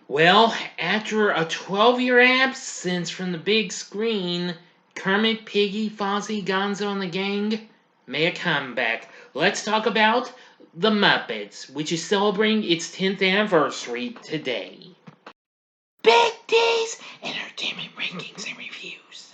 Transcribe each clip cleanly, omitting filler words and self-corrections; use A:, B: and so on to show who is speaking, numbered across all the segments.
A: Well, after a 12-year absence from the big screen, Kermit, Piggy, Fozzie, Gonzo, and the gang made a comeback. Let's talk about the Muppets, which is celebrating its 10th anniversary today. Big D's Entertainment Rankings and Reviews.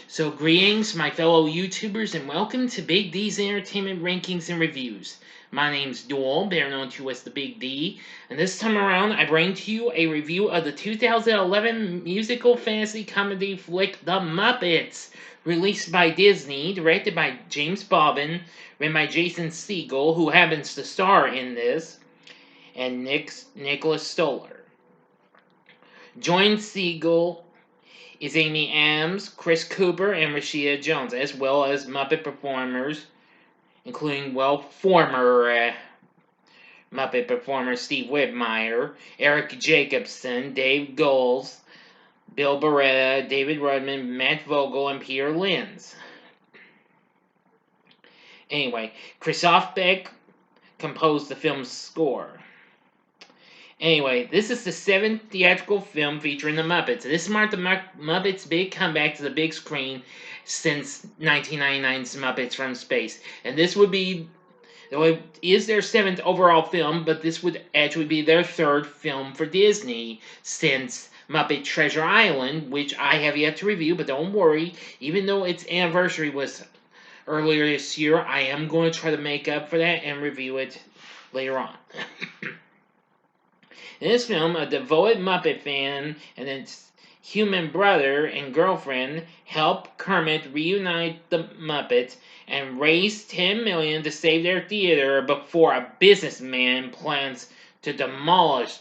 A: So, greetings, my fellow YouTubers, and welcome to Big D's Entertainment Rankings and Reviews. My name's Duel, better known to as the Big D, and this time around I bring to you a review of the 2011 musical fantasy comedy flick The Muppets, released by Disney, directed by James Bobbin, written by Jason Segel, who happens to star in this, and Nicholas Stoller. Joined Segel is Amy Adams, Chris Cooper, and Rashida Jones, as well as Muppet performers, including, former Muppet performer Steve Whitmire, Eric Jacobson, Dave Goelz, Bill Beretta, David Rudman, Matt Vogel, and Peter Linz. Anyway, Christoph Beck composed the film's score. Anyway, this is the 7th theatrical film featuring the Muppets. This marked the Muppets' big comeback to the big screen since 1999's Muppets from Space. And this would be, it is their 7th overall film, but this would actually be their 3rd film for Disney since Muppet Treasure Island, which I have yet to review, but don't worry, even though its anniversary was earlier this year, I am going to try to make up for that and review it later on. In this film, a devoted Muppet fan and its human brother and girlfriend help Kermit reunite the Muppets and raise $10 million to save their theater before a businessman plans to demolish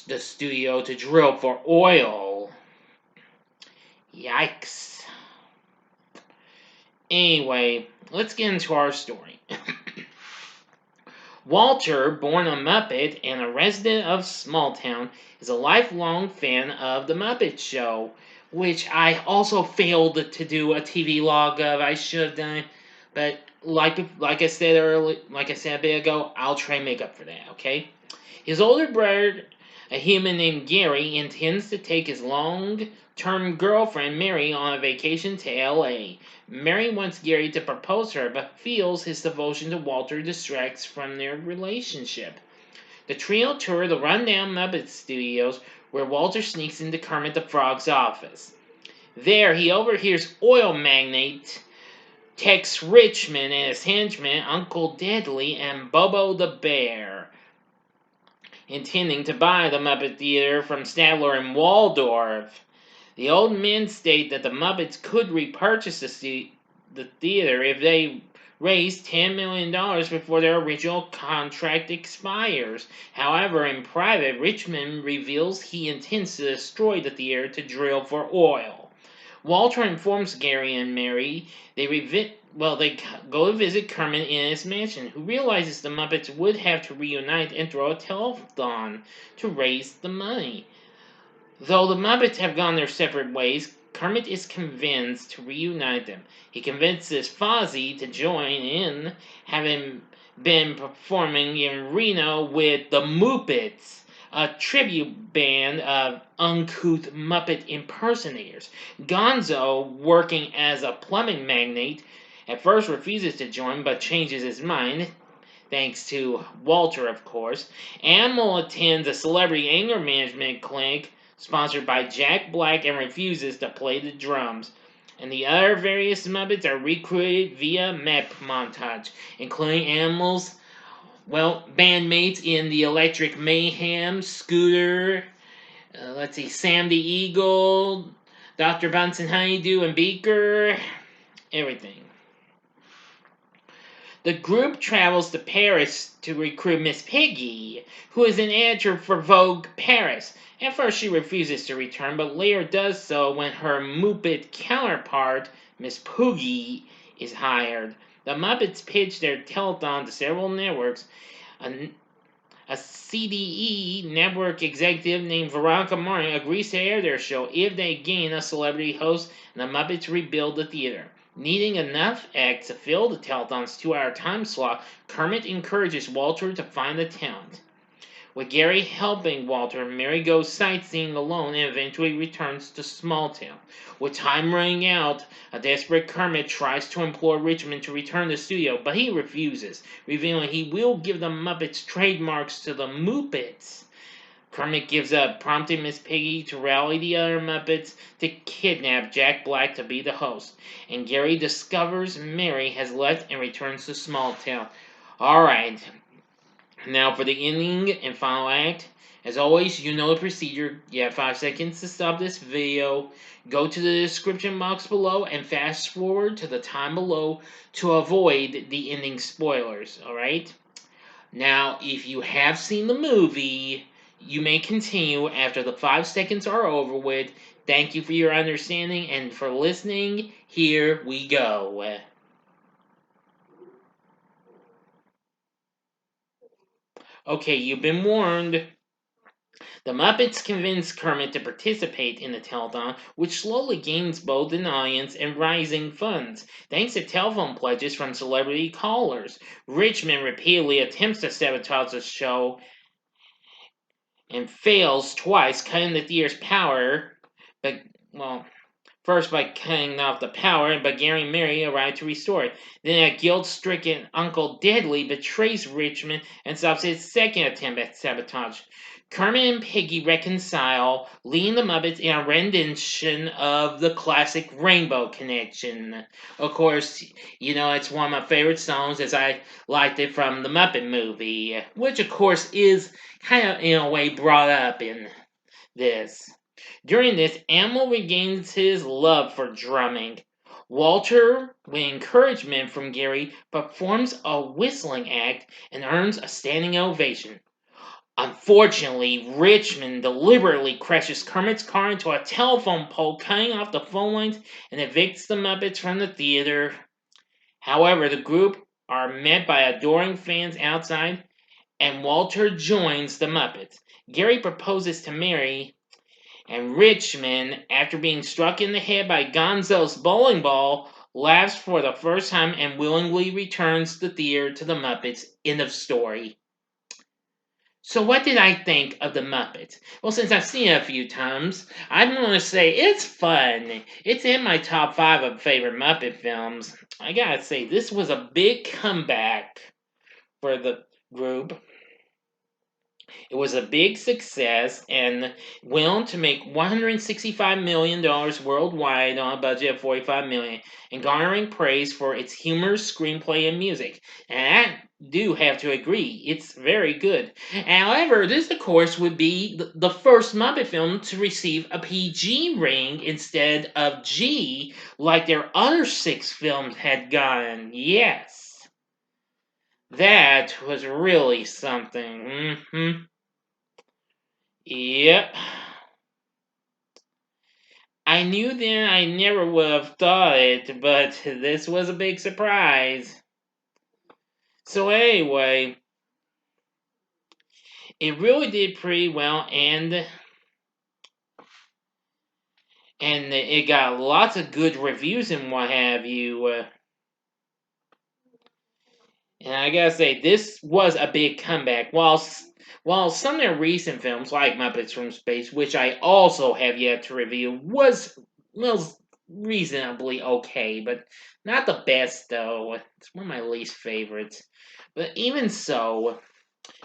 A: the studio to drill for oil. Yikes. Anyway, let's get into our story. Walter, born a Muppet and a resident of Smalltown, is a lifelong fan of The Muppet Show, which I also failed to do a TV log of. I should have done it, but like I said a bit ago, I'll try and make up for that, okay? His older brother, a human named Gary, intends to take his long-term girlfriend Mary on a vacation to L.A. Mary wants Gary to propose to her, but feels his devotion to Walter distracts from their relationship. The trio tour the rundown Muppet Studios, where Walter sneaks into Kermit the Frog's office. There, he overhears oil magnate Tex Richmond and his henchmen Uncle Deadly and Bobo the Bear, intending to buy the Muppet Theater from Statler and Waldorf. The old men state that the Muppets could repurchase the theater if they raised $10 million before their original contract expires. However, in private, Richmond reveals he intends to destroy the theater to drill for oil. Walter informs Gary and Mary they go to visit Kermit in his mansion, who realizes the Muppets would have to reunite and throw a telethon to raise the money. Though the Muppets have gone their separate ways, Kermit is convinced to reunite them. He convinces Fozzie to join in, having been performing in Reno with the Muppets, a tribute band of uncouth Muppet impersonators. Gonzo, working as a plumbing magnate, at first refuses to join but changes his mind, thanks to Walter, of course. Animal attends a celebrity anger management clinic sponsored by Jack Black and refuses to play the drums. And the other various Muppets are recruited via map montage, including Animal's, bandmates in the Electric Mayhem, Scooter, Sam the Eagle, Dr. Bunsen Honeydew and Beaker, everything. The group travels to Paris to recruit Miss Piggy, who is an editor for Vogue Paris. At first she refuses to return, but later does so when her Muppet counterpart, Miss Poogie, is hired. The Muppets pitch their telethon to several networks. A CDE network executive named Veronica Martin agrees to air their show if they gain a celebrity host, and the Muppets rebuild the theater. Needing enough acts to fill the telethon's 2-hour time slot, Kermit encourages Walter to find the talent. With Gary helping Walter, Mary goes sightseeing alone and eventually returns to Small Town. With time running out, a desperate Kermit tries to implore Richmond to return to the studio, but he refuses, revealing he will give the Muppets trademarks to the Muppets. Kermit gives up, prompting Miss Piggy to rally the other Muppets to kidnap Jack Black to be the host. And Gary discovers Mary has left and returns to Small Town. Alright, now for the ending and final act. As always, you know the procedure. You have 5 seconds to stop this video. Go to the description box below and fast forward to the time below to avoid the ending spoilers. Alright? Now, if you have seen the movie, you may continue after the 5 seconds are over with. Thank you for your understanding and for listening. Here we go. Okay, you've been warned. The Muppets convince Kermit to participate in the telethon, which slowly gains both an audience and rising funds, thanks to telephone pledges from celebrity callers. Richmond repeatedly attempts to sabotage the show and fails twice, cutting the theater's power, but, well, first by cutting off the power, but Gary and Mary arrive to restore it. Then a guilt-stricken Uncle Deadly betrays Richmond and stops his second attempt at sabotage. Kermit and Piggy reconcile, leading the Muppets in a rendition of the classic Rainbow Connection. Of course, you know it's one of my favorite songs as I liked it from the Muppet movie, which of course is kind of in a way brought up in this. During this, Animal regains his love for drumming. Walter, with encouragement from Gary, performs a whistling act and earns a standing ovation. Unfortunately, Richmond deliberately crashes Kermit's car into a telephone pole, cutting off the phone lines and evicts the Muppets from the theater. However, the group are met by adoring fans outside, and Walter joins the Muppets. Gary proposes to Mary, and Richmond, after being struck in the head by Gonzo's bowling ball, laughs for the first time and willingly returns the theater to the Muppets. End of story. So what did I think of the Muppets? Well, since I've seen it a few times, I'm going to say it's fun. It's in my top 5 of favorite Muppet films. I gotta say, this was a big comeback for the group. It was a big success and went on to make $165 million worldwide on a budget of $45 million, and garnering praise for its humor, screenplay, and music. And I do have to agree, it's very good. However, this, of course, would be the first Muppet film to receive a PG rating instead of G, like their other 6 films had gotten. Yes. That was really something. Yep. I knew then I never would have thought it, but this was a big surprise. So anyway, it really did pretty well, and it got lots of good reviews and what have you. And I gotta say, this was a big comeback. While some of their recent films, like Muppets from Space, which I also have yet to review, was reasonably okay, but not the best though. It's one of my least favorites. But even so,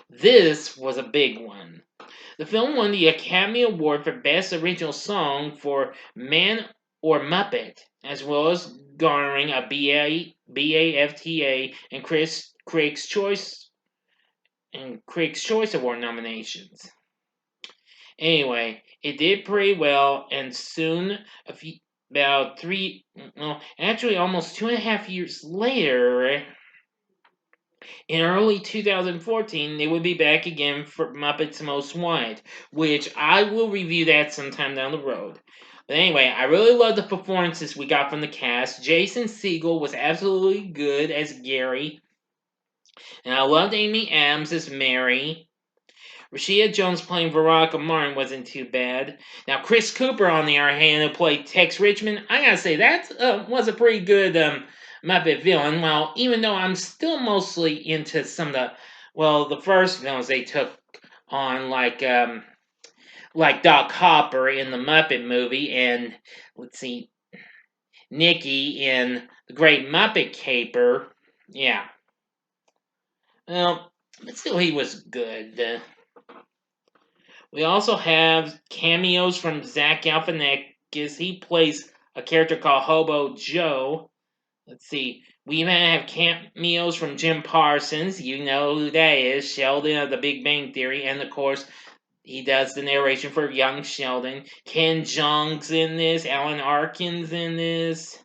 A: this was a big one. The film won the Academy Award for Best Original Song for Man or Muppet, as well as garnering a BAFTA and Critics' Choice Award nominations. Anyway, it did pretty well, and soon, about actually almost 2.5 years later, in early 2014, they would be back again for Muppets Most Wanted, which I will review that sometime down the road. But anyway, I really love the performances we got from the cast. Jason Segel was absolutely good as Gary, and I loved Amy Adams as Mary. Rashida Jones playing Veronica Martin wasn't too bad. Now, Chris Cooper, on the other hand, who played Tex Richmond, I gotta say, that was a pretty good Muppet villain. Well, even though I'm still mostly into some of the first villains they took on like Doc Hopper in the Muppet movie, and let's see, Nicky in the Great Muppet Caper. Yeah, well, but still, he was good. We also have cameos from Zach Galifianakis. He plays a character called Hobo Joe. Let's see. We even have cameos from Jim Parsons. You know who that is. Sheldon of the Big Bang Theory. And of course, he does the narration for young Sheldon. Ken Jeong's in this. Alan Arkin's in this.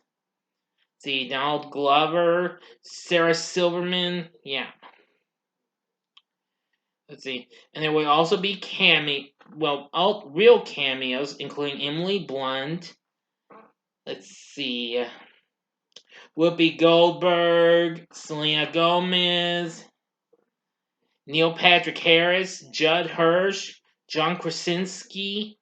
A: See, Donald Glover. Sarah Silverman. Yeah. Let's see. And there will also be all real cameos, including Emily Blunt. Let's see. Whoopi Goldberg, Selena Gomez, Neil Patrick Harris, Judd Hirsch, John Krasinski,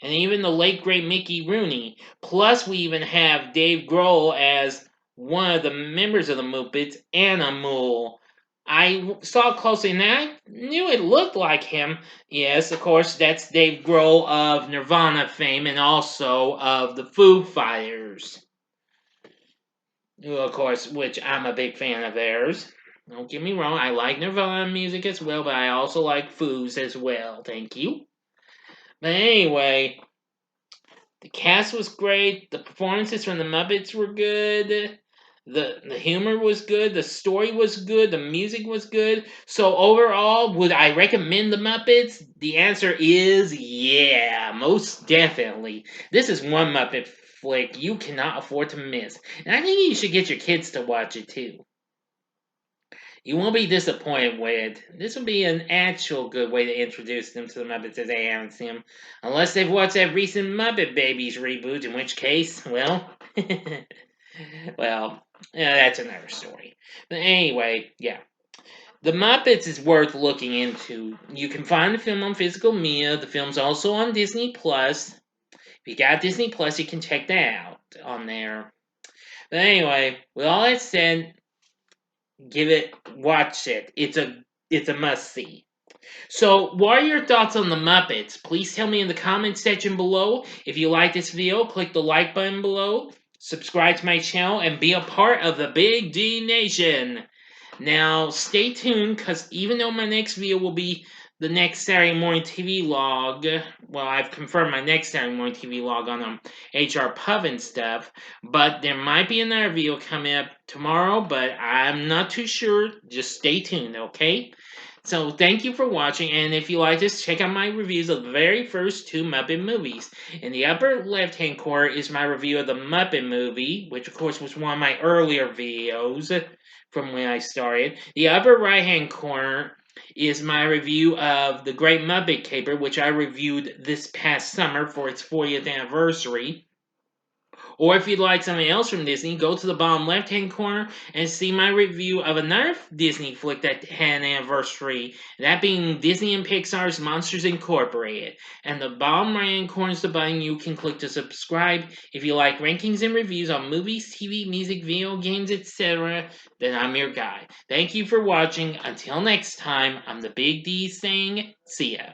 A: and even the late great Mickey Rooney. Plus, we even have Dave Grohl as one of the members of the Muppets, Animal. I saw closely and I knew it looked like him. Yes, of course, that's Dave Grohl of Nirvana fame and also of the Foo Fighters. Of course, which I'm a big fan of theirs. Don't get me wrong, I like Nirvana music as well, but I also like Foos as well. Thank you. But anyway, the cast was great. The performances from the Muppets were good. The humor was good. The story was good. The music was good. So overall, would I recommend the Muppets? The answer is yeah, most definitely. This is one Muppet flick you cannot afford to miss. And I think you should get your kids to watch it too. You won't be disappointed with it. This will be an actual good way to introduce them to the Muppets as they haven't seen them. Unless they've watched that recent Muppet Babies reboot, in which case, well, well, yeah, that's another story. But anyway, yeah. The Muppets is worth looking into. You can find the film on physical media. The film's also on Disney Plus. If you got Disney Plus, you can check that out on there. But anyway, with all that said, watch it. It's a must see. So, what are your thoughts on the Muppets? Please tell me in the comments section below. If you like this video, click the like button below, subscribe to my channel, and be a part of the Big D Nation. Now, stay tuned, because even though my next video will be the next Saturday morning TV log, well, I've confirmed my next Saturday morning TV log on HR Pub and stuff, but there might be another video coming up tomorrow, but I'm not too sure. Just stay tuned, okay? So thank you for watching, and if you like this, check out my reviews of the very first two Muppet movies. In the upper left-hand corner is my review of the Muppet movie, which of course was one of my earlier videos from when I started. The upper right-hand corner is my review of The Great Muppet Caper, which I reviewed this past summer for its 40th anniversary. Or if you'd like something else from Disney, go to the bottom left-hand corner and see my review of another Disney flick that had an anniversary, that being Disney and Pixar's Monsters Incorporated. And the bottom right-hand corner is the button you can click to subscribe. If you like rankings and reviews on movies, TV, music, video games, etc., then I'm your guy. Thank you for watching. Until next time, I'm the Big D saying, see ya.